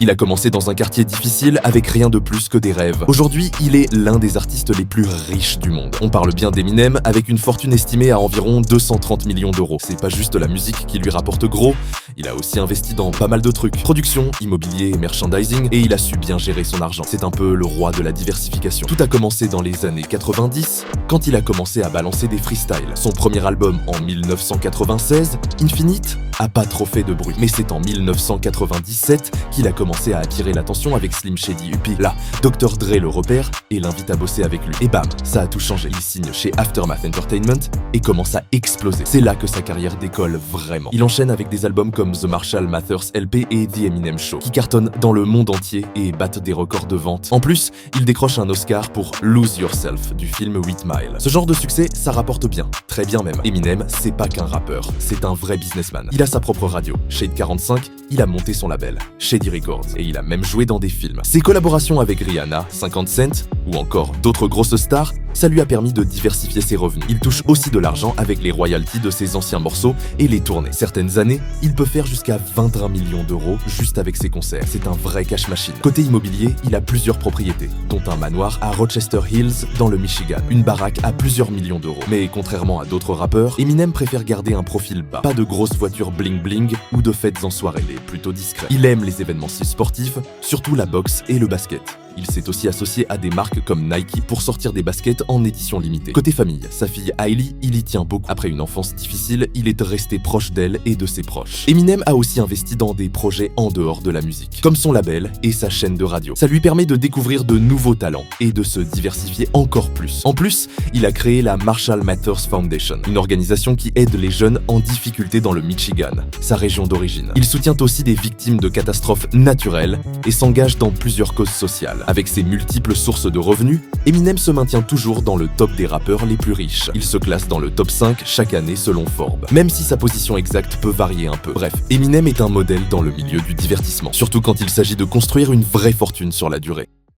Il a commencé dans un quartier difficile avec rien de plus que des rêves. Aujourd'hui, il est l'un des artistes les plus riches du monde. On parle bien d'Eminem avec une fortune estimée à environ 230 millions d'euros. C'est pas juste la musique qui lui rapporte gros, il a aussi investi dans pas mal de trucs. Production, immobilier, merchandising, et il a su bien gérer son argent. C'est un peu le roi de la diversification. Tout a commencé dans les années 90, quand il a commencé à balancer des freestyles. Son premier album en 1996, Infinite, a pas trop fait de bruit. Mais c'est en 1997 qu'il a commencé à attirer l'attention avec Slim Shady. Puis là, Dr. Dre le repère et l'invite à bosser avec lui. Et bam, ça a tout changé. Il signe chez Aftermath Entertainment et commence à exploser. C'est là que sa carrière décolle vraiment. Il enchaîne avec des albums comme The Marshall Mathers LP et The Eminem Show, qui cartonnent dans le monde entier et battent des records de vente. En plus, il décroche un Oscar pour Lose Yourself du film 8 Mile. Ce genre de succès, ça rapporte bien, très bien même. Eminem, c'est pas qu'un rappeur, c'est un vrai businessman. Il a sa propre radio, Shade 45, il a monté son label, Shady Records, et il a même joué dans des films. Ses collaborations avec Rihanna, 50 Cent, ou encore d'autres grosses stars, ça lui a permis de diversifier ses revenus. Il touche aussi de l'argent avec les royalties de ses anciens morceaux et les tournées. Certaines années, il peut faire jusqu'à 21 millions d'euros juste avec ses concerts. C'est un vrai cash machine. Côté immobilier, il a plusieurs propriétés, dont un manoir à Rochester Hills dans le Michigan, une baraque à plusieurs millions d'euros. Mais contrairement à d'autres rappeurs, Eminem préfère garder un profil bas. Pas de grosses voitures bling bling ou de fêtes en soirée, il est plutôt discret. Il aime les événements sportifs, surtout la boxe et le basket. Il s'est aussi associé à des marques comme Nike pour sortir des baskets en édition limitée. Côté famille, sa fille Hailey, il y tient beaucoup. Après une enfance difficile, il est resté proche d'elle et de ses proches. Eminem a aussi investi dans des projets en dehors de la musique, comme son label et sa chaîne de radio. Ça lui permet de découvrir de nouveaux talents et de se diversifier encore plus. En plus, il a créé la Marshall Mathers Foundation, une organisation qui aide les jeunes en difficulté dans le Michigan, sa région d'origine. Il soutient aussi des victimes de catastrophes naturelles et s'engage dans plusieurs causes sociales. Avec ses multiples sources de revenus, Eminem se maintient toujours dans le top des rappeurs les plus riches. Il se classe dans le top 5 chaque année selon Forbes, même si sa position exacte peut varier un peu. Bref, Eminem est un modèle dans le milieu du divertissement, surtout quand il s'agit de construire une vraie fortune sur la durée.